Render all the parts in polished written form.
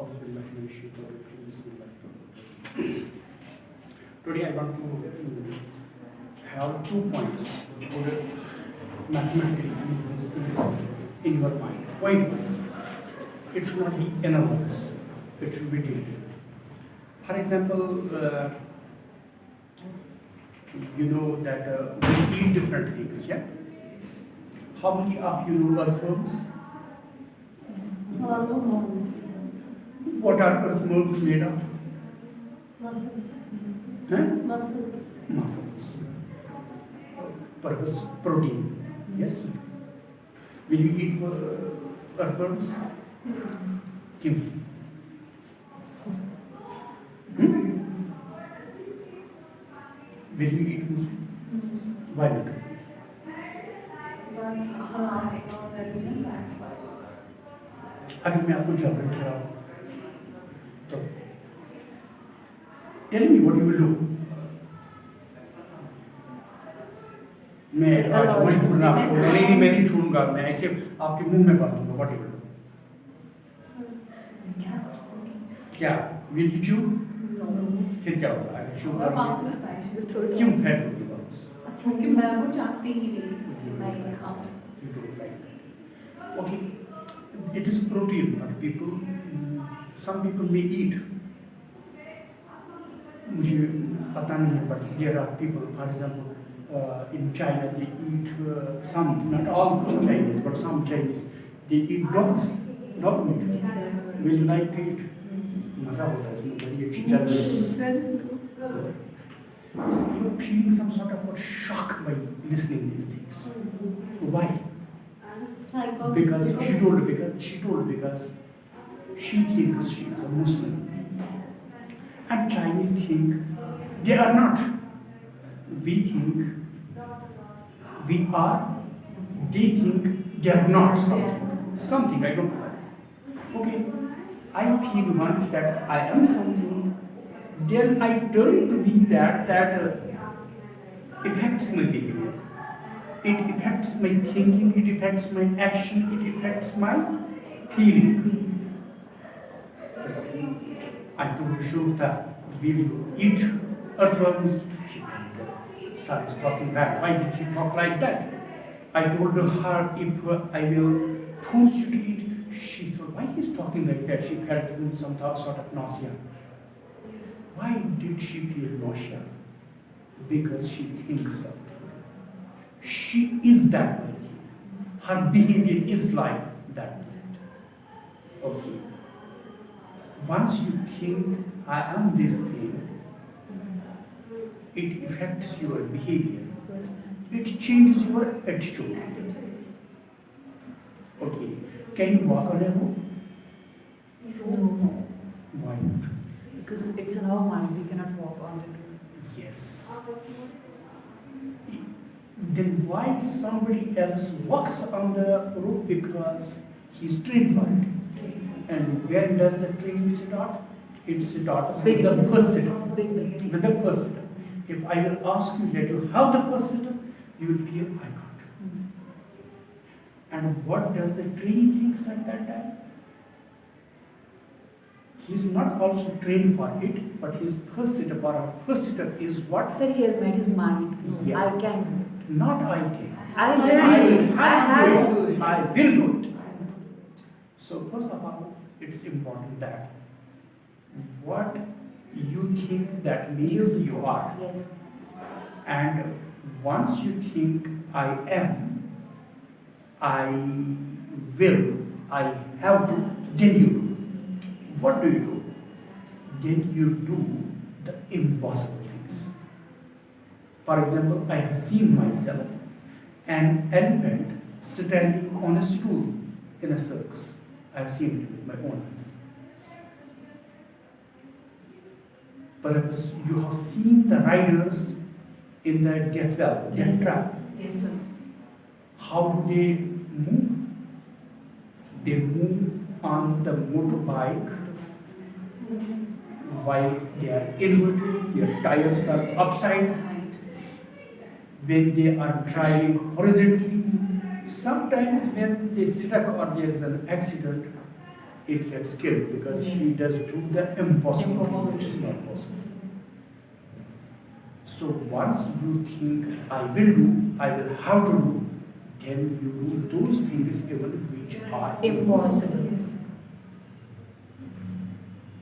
أعوذ بالله من الشيطان الرجيم بسم الله الرحمن الرحيم. Today I want to have 2 points mathematically in your mind. Point wise, it should not be analogous, it should be digital. For example, you know that we eat different things, yeah? How many of you know earthworms? What are earthworms made of? Muscles. Huh? Muscles. Muscles. Purpose, protein. Yes? Will you eat earthworms? Kim? Will you eat mushrooms? Why not? That's haram in our religion, that's why. अगर मैं आपको जबरन कराऊं तो tell me what you will do. मैं आज मजबूर ना आपको मैं नहीं छोड़ूंगा मैं ऐसे आपके मुंह में बांध दूंगा what you will do. क्या will you chew? फिर क्या होगा अगर chew और करोगे वापस खाएं। क्यों फेंक दोगे वापस? अच्छा कि मैं वो चाहती ही नहीं कि मैं ये खाऊं। You don't like that. Okay, it is protein, but people, some people may eat. मुझे पता नहीं है, but there are people, for example, in China they eat some, not all Chinese, but some Chinese, they eat dogs, dog meat. Will you like to eat? मजा होता है इसमें बड़ी अच्छी चल You're feeling some sort of shock by listening these things. Why? Because she told because she thinks she is a Muslim. And Chinese think they are not. We think we are, they think they are not something. Something, I don't know. Okay, I feel once that I am something, then I turn to be that affects my behavior. It affects my thinking, it affects my action, it affects my feeling. I told Shurta, will you eat earthworms? She starts talking back. Why did she talk like that? I told her if I will force you to eat. She thought, why is talking like that? She felt some sort of nausea. Why did she feel nausea? Because she thinks something. She is that way. Her behavior is like that. Okay. Once you think, I am this thing, it affects your behavior. It changes your attitude. Okay. Can you walk on a rope? No, Why not? because it's in our mind, we cannot walk on it. Yes. Then why somebody else walks on the rope? Because he's trained for it. And when does the training start? It starts with the first sit-up. Beginning. With the first sit-up. If I will ask you, let you have the first sit-up, you will feel I can't. And what does the trainee thinks at that time? He is not also trained for it, but his first sit-up or our first sit-up is what? Sir, he has made his mind. No, Yeah. I can do it. Not I can. I I will have to do it. it. I will do it. So first of all, it's important that what you think that means you are. Yes. And once you think I am, I will, I have to, then you do. What do you do? Then you do the impossible things. For example, I have seen myself an elephant standing on a stool in a circus. I have seen it with my own eyes. Perhaps you have seen the riders in the death well, death Yes. trap. Yes, sir. How do they move? They move on the motorbike while they are inverted, their tires are upside. When they are driving horizontally, sometimes when they stuck or there is an accident, it gets killed because he does do the impossible thing, which is not possible. So once you think I will have to do, then you do those things even which are Impossible.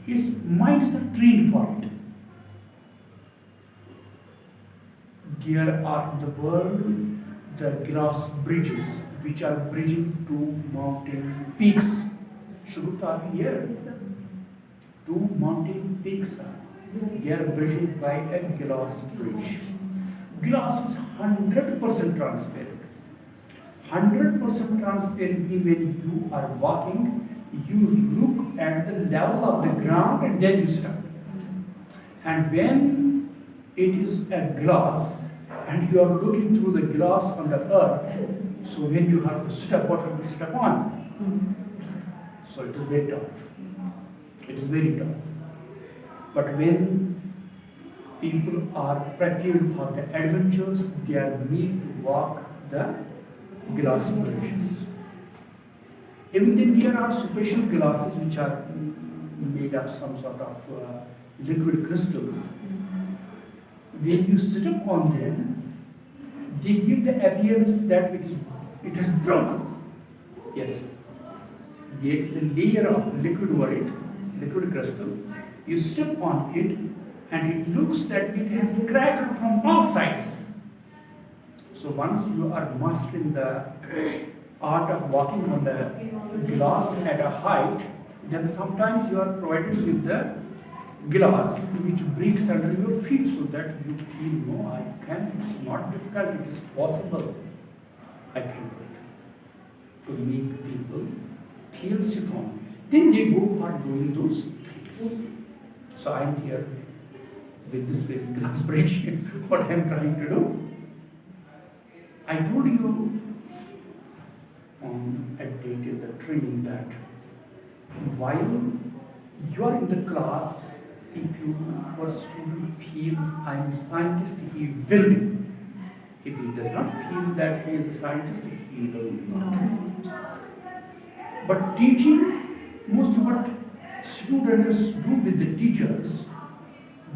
His mind is trained for it. There are in the world the glass bridges which are bridging two mountain peaks. Shubhta, are you here? Two mountain peaks are. They are bridged by a glass bridge. Glass is 100% transparent. 100% transparent means when you are walking, you look at the level of the ground and then you stop. And when it is a glass and you are looking through the glass on the earth, so when you have to step, what will you step on? So it is very tough. It is very tough. But when people are prepared for the adventures, they are made to walk the glass bridges. Even then there are special glasses which are made of some sort of liquid crystals. When you sit up on them, they give the appearance that it is broken. Yes. There is a layer of liquid over it, liquid crystal. You step on it and it looks that it has cracked from all sides. So once you are mastering the art of walking on the glass at a height, then sometimes you are provided with the glass which breaks under your feet so that you feel, no, I can, it's not difficult, it is possible. I can do it. To make people feel strong. Then they go for doing those things. So I am here with this very glass bridge, what I am trying to do. I told you on a date in the training that while you are in the class, if your student feels I am a scientist, he will be. If he does not feel that he is a scientist, he will not. But teaching, mostly what students do with the teachers,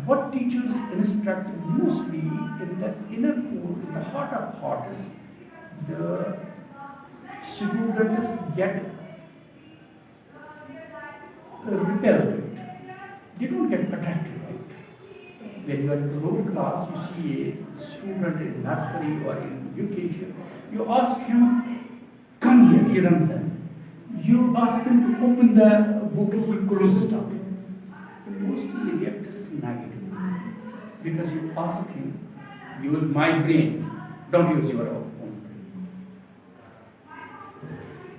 what teachers instruct mostly in the inner core, in the heart of hearts, the students get repelled to it. They don't get attracted, right? When you are in the lower class, you see a student in nursery or in UKG, you ask him, come here, he runs in. You ask him to open the book, he closes it up. Mostly he reacts negatively. Because you ask him, use my brain, don't use your own brain.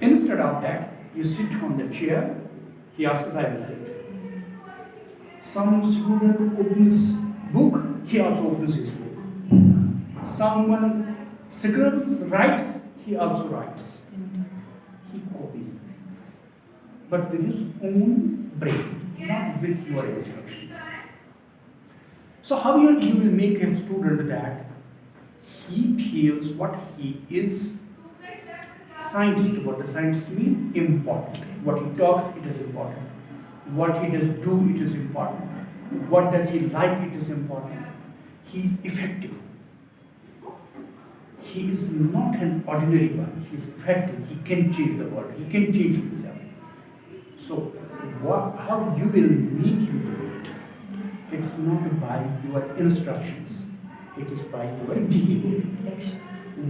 Instead of that, you sit on the chair, he asks, I will sit. Some student opens book, he also opens his book. Someone scribbles, writes, he also writes. He copies things. But with his own brain, not with your instructions. So how you will make a student that he feels what he is scientist, what the scientist means, important. What he talks, it is important. What he does do, it is important. What does he like, it is important. He is effective. He is not an ordinary one. He is effective. He can change the world. He can change himself. So how you will make him do it? It's not by your instructions. It is by your behavior.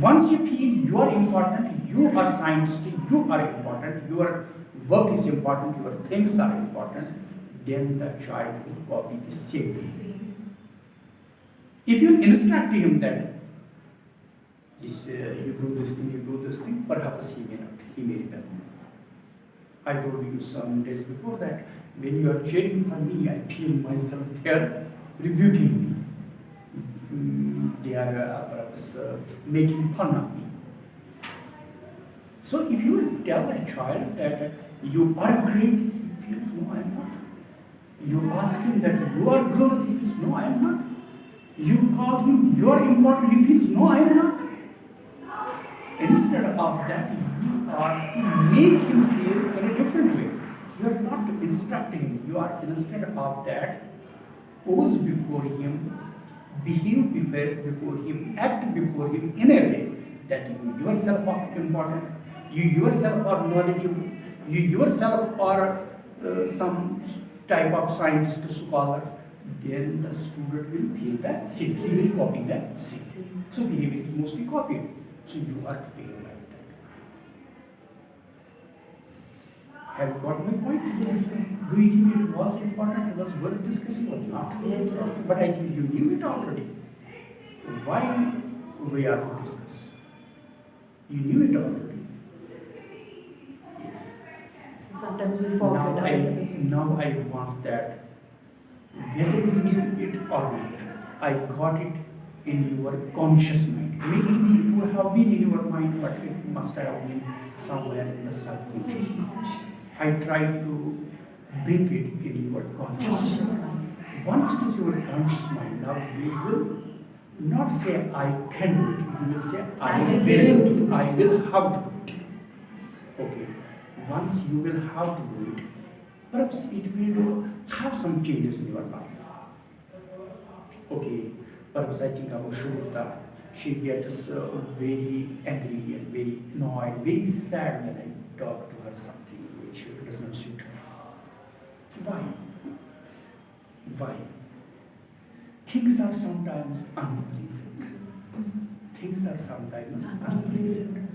Once you feel you are important, you are scientist, you are important, your work is important, your things are important, then the child will copy the same thing. If you instruct him that you do this thing, perhaps he may rebel. I told you some days before that when you are cheering for me, I feel myself there rebuking me. They are perhaps making fun of me. So if you tell a child that you are great, he feels, no, I am not. You ask him that you are good, he feels, no, I am not. You call him, you are important, he feels, no, I am not. Instead of that, you make him feel in a different way. You You are not to instruct him. You are instead of that, pose before him, behave before him, act before him in a way that you yourself are important, you yourself are knowledgeable, you yourself are some type of scientist, scholar, then the student will feel that same. He will copy that same. So behavior is mostly copied. So you are to behave like that. Have you got my point? Yes, sir. Do you think it was important? It was worth discussing or not? Yes, sir. But I think you knew it already. Why we are to discuss? You knew it already. Yes. So sometimes we forget. Now I want that whether you knew it or not, I got it in your conscious mind. Maybe it would have been in your mind, but it must have been somewhere in the subconscious mind. I tried to bring it in your conscious Conscious mind. mind. Once it is your conscious mind, now you will not say I can do it. You will say I will do it. I will have to do it. Okay. Once you will have to do it, perhaps it will have some changes in your life. Okay. Perhaps I think about Shubhta. She gets very angry and very annoyed, very sad when I talk to her something which does not suit her. Why? Why? Things are sometimes unpleasant. Things are sometimes unpleasant.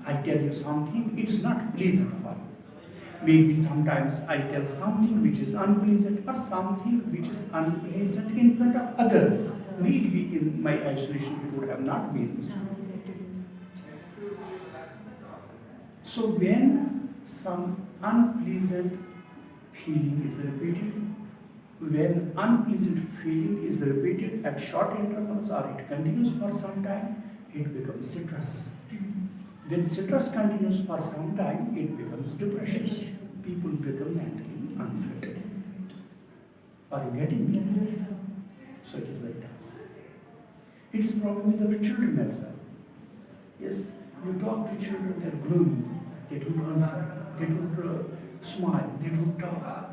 I tell you something, it's not pleasant for you. Maybe sometimes I tell something which is unpleasant or something which is unpleasant in front of others. Maybe in my isolation it would have not been so. So when some unpleasant feeling is repeated, when unpleasant feeling is repeated at short intervals or it continues for some time, it becomes citrus. When citrus continues for some time, it becomes depression. People become mentally unfit. Are you getting me? Yes, yes. So it is very tough. It is problem with our children as well. Yes, you talk to children, they are gloomy, they don't answer, they don't smile, they don't talk.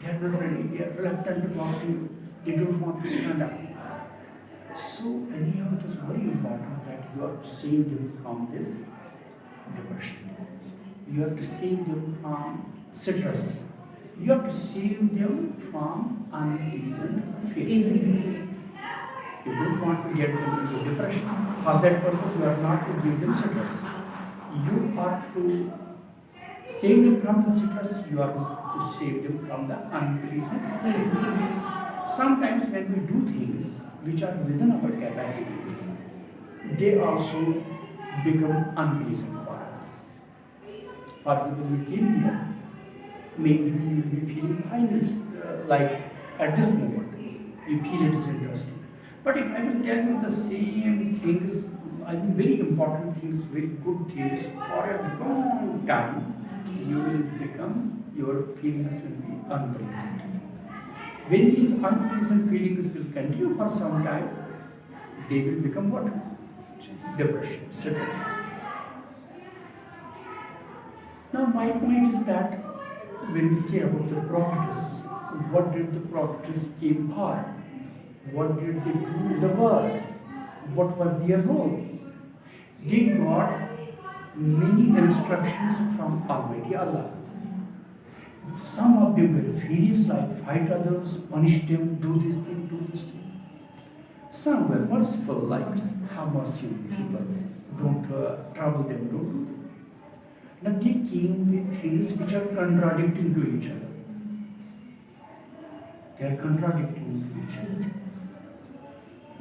They are not ready, they are reluctant to talk to you, they don't want to stand up. So anyhow, it is very important that you have to save them from this depression. You have to save them from citrus. You have to save them from unpleasant feelings. You don't want to get them into depression. For that purpose, you are not to give them citrus. You are to save them from the citrus. You are to save them from the unpleasant feelings. Sometimes when we do things which are within our capacities, they also become unpleasant for us. For example, you came here, maybe you will be feeling fine, like at this moment, you feel it is interesting. But if I will tell you the same things, I mean very important things, very good things for a long time, you will become, your feelings will be unpleasant. When these unpleasant feelings will continue for some time, they will become what? Depression, stress. Now my point is that when we say about the prophetess, what did the prophetess came for? What did they do in the world? What was their role? They got many instructions from Almighty Allah. Some of them were furious, like fight others, punish them, do this thing, do this thing. Some were merciful, like have mercy on people, don't trouble them, don't do them. Now they came with things which are contradicting to each other. They are contradicting to each other.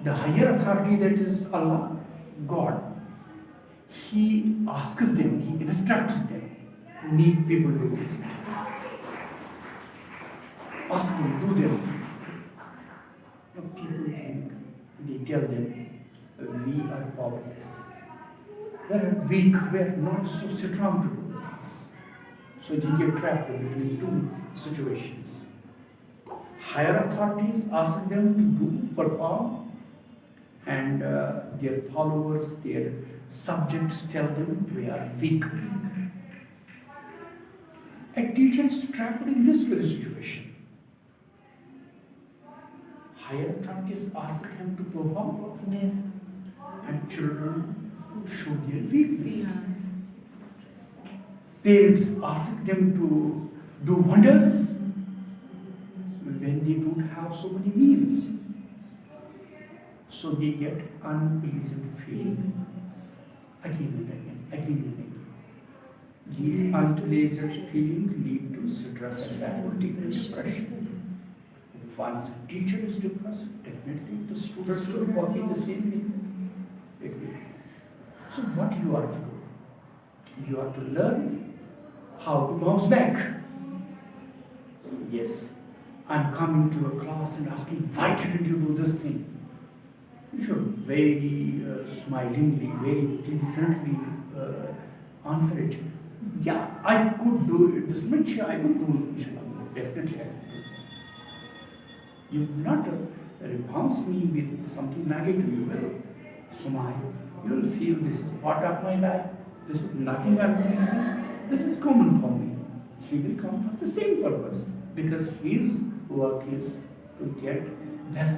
The higher authority, that is Allah, God, He asks them, He instructs them, need people to do these things. Ask them, do them. Now people think, they tell them, we are powerless. We are weak, we are not so strong to do things. So they get trapped between two situations. Higher authorities ask them to do, perform, and their followers, their subjects tell them we are weak. A teacher is trapped in this very situation. Higher authorities ask him to perform, Yes. and children show their weakness. Yes. Parents ask them to do wonders when they don't have so many meals. So they get unpleasant feeling again and again, again and again. These Leads to unpleasant stress. feelings lead to stress and anxiety and depression. Once a teacher is depressed, definitely the students will copy the same thing. It will. So what you are to do? You are to learn how to bounce back. Yes, I'm coming to a class and asking, why didn't you do this thing? You should very smilingly, very pleasantly answer it. Yeah, I could do it this much, I could do it. Definitely I could do it. You will not repulse me with something negative, you will smile. You will feel this is part of my life, this is nothing unpleasant, this is common for me. He will come for the same purpose because his work is to get best